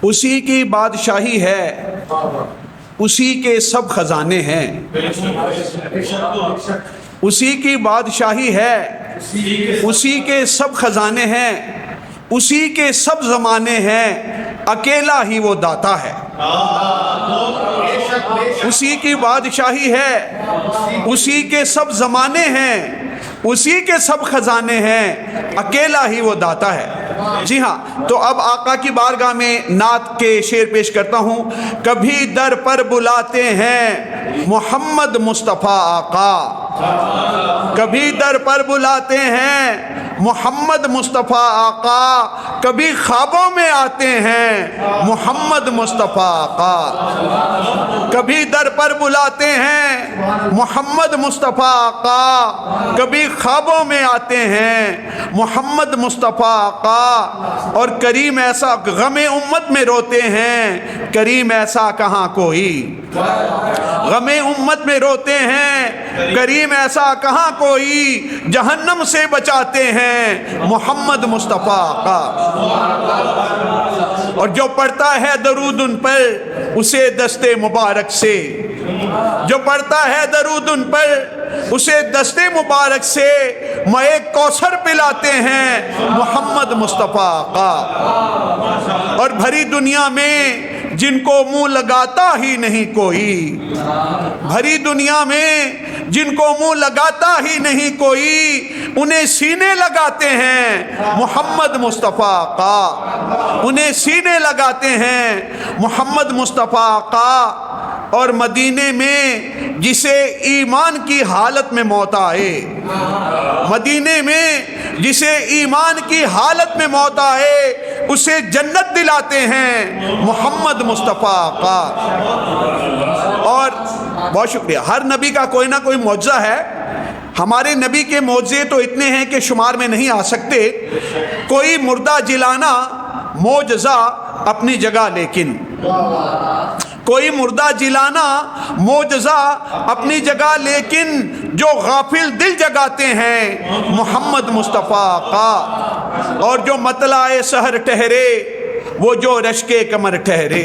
اسی کی بادشاہی ہے، اسی کے سب خزانے ہیں، اسی کی بادشاہی ہے، اسی کے سب خزانے ہیں، اسی کے سب زمانے ہیں، اکیلا ہی وہ داتا ہے۔ اسی کی بادشاہی ہے، اسی کے سب زمانے ہیں، اسی کے سب خزانے ہیں، اکیلا ہی وہ داتا ہے۔ جی ہاں، تو اب آقا کی بارگاہ میں نعت کے شعر پیش کرتا ہوں۔ کبھی در پر بلاتے ہیں محمد مصطفیٰ آقا، کبھی در پر بلاتے ہیں محمد مصطفیٰ آقا، کبھی خوابوں میں آتے ہیں محمد مصطفیٰ آقا، کبھی در پر بلاتے ہیں محمد مصطفیٰ آقا، کبھی خوابوں میں آتے ہیں محمد مصطفیٰ آقا، اور کریم ایسا غم امت میں روتے ہیں، کریم ایسا کہاں کوئی، غم امت میں روتے ہیں، کریم ایسا کہاں کوئی، جہنم سے بچاتے ہیں محمد مصطفیٰ آقا۔ اور جو پڑھتا ہے درود ان پر اسے دستے مبارک سے، جو پڑھتا ہے درود ان پر اسے دستے مبارک سے مائے کوثر پلاتے ہیں محمد مصطفیٰ آقا۔ اور بھری دنیا میں جن کو منہ لگاتا ہی نہیں کوئی، بھری دنیا میں جن کو منہ لگاتا ہی نہیں کوئی، انہیں سینے لگاتے ہیں محمد مصطفیٰ آقا، انہیں سینے لگاتے ہیں محمد مصطفیٰ آقا۔ اور مدینے میں جسے ایمان کی حالت میں موت آئے، مدینے میں جسے ایمان کی حالت میں موت آئے اسے جنت دلاتے ہیں محمد مصطفیٰ آقا۔ اور بہت شکریہ، ہر نبی کا کوئی نہ کوئی معجزہ ہے، ہمارے نبی کے معجزے تو اتنے ہیں کہ شمار میں نہیں آ سکتے۔ کوئی مردہ جلانا معجزہ اپنی جگہ، لیکن کوئی مردہ جلانا معجزہ اپنی جگہ، لیکن جو غافل دل جگاتے ہیں محمد مصطفیٰ آقا۔ اور جو مطلع سحر ٹھہرے وہ جو رشک کمر ٹھہرے،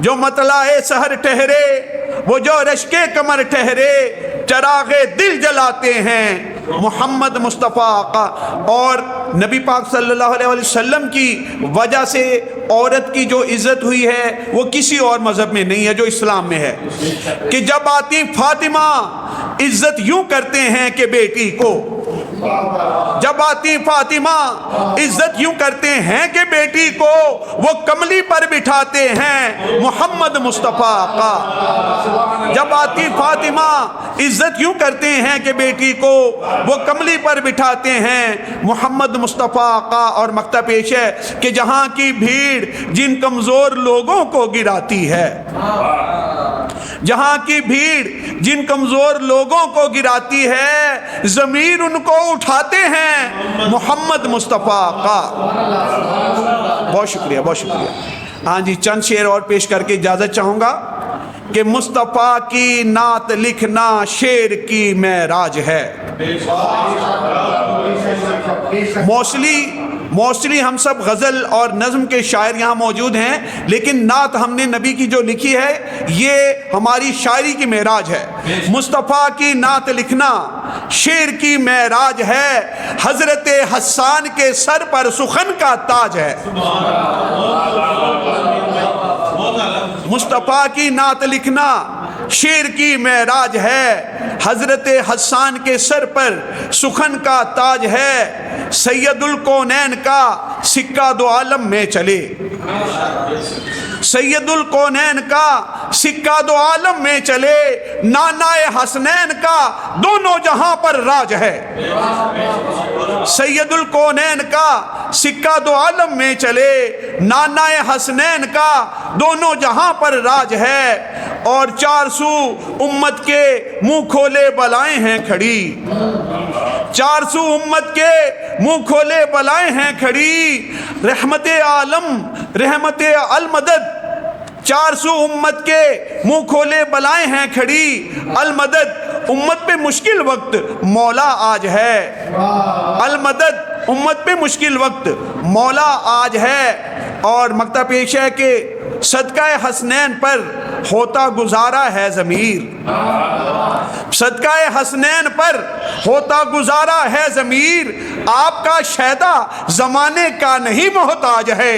جو مطلع سحر ٹھہرے وہ جو رشک کمر ٹھہرے، چراغ دل جلاتے ہیں محمد مصطفیٰ آقا۔ اور نبی پاک صلی اللہ علیہ وسلم کی وجہ سے عورت کی جو عزت ہوئی ہے وہ کسی اور مذہب میں نہیں ہے جو اسلام میں ہے، کہ جب آتی فاطمہ عزت یوں کرتے ہیں کہ بیٹی کو، جب آتی فاطمہ عزت یوں کرتے ہیں کہ بیٹی کو وہ کملی پر بٹھاتے ہیں محمد مصطفیٰ آقا۔ جب آتی فاطمہ عزت یوں کرتے ہیں کہ بیٹی کو وہ کملی پر بٹھاتے ہیں محمد مصطفیٰ آقا۔ اور مقطع پیش ہے کہ جہاں کی بھیڑ جن کمزور لوگوں کو گراتی ہے، جہاں کی بھیڑ جن کمزور لوگوں کو گراتی ہے، ضمیر ان کو اٹھاتے ہیں محمد مصطفیٰ آقا۔ بہت شکریہ، بہت شکریہ۔ ہاں جی، چند شعر اور پیش کر کے اجازت چاہوں گا کہ مصطفیٰ کی نعت لکھنا شعر کی معراج ہے۔ موسٹلی ہم سب غزل اور نظم کے شاعر یہاں موجود ہیں، لیکن نعت ہم نے نبی کی جو لکھی ہے یہ ہماری شاعری کی معراج ہے۔ مصطفیٰ کی نعت لکھنا شعر کی معراج ہے، حضرت حسان کے سر پر سخن کا تاج ہے۔ مصطفیٰ کی نعت لکھنا شعر کی معراج ہے، حضرت حسان کے سر پر سخن کا تاج ہے، سید الکونین کا سکہ دو عالم میں چلے، سید الکونین کا سکہ دو عالم میں چلے، نانا حسنین کا دونوں جہاں پر راج ہے، سید الکونین کا سکہ دو عالم میں چلے، نانا حسنین کا دونوں جہاں پر راج ہے۔ اور چار سو امت کے منہ کھولے بلائیں ہیں کھڑی، چار سو امت کے منہ کھولے بلائیں ہیں کھڑی، رحمت عالم رحمت المدد، چار سو امت کے منہ کھولے بلائیں ہیں کھڑی، المدد امت پہ مشکل وقت مولا آج ہے، المدد امت پہ مشکل وقت مولا آج ہے، اور مقطع پیش ہے کہ صدقہ حسنین پر ہوتا گزارا ہے ضمیر، صدقہ حسنین پر ہوتا گزارا ہے ضمیر، آپ کا شیدا زمانے کا نہیں محتاج ہے۔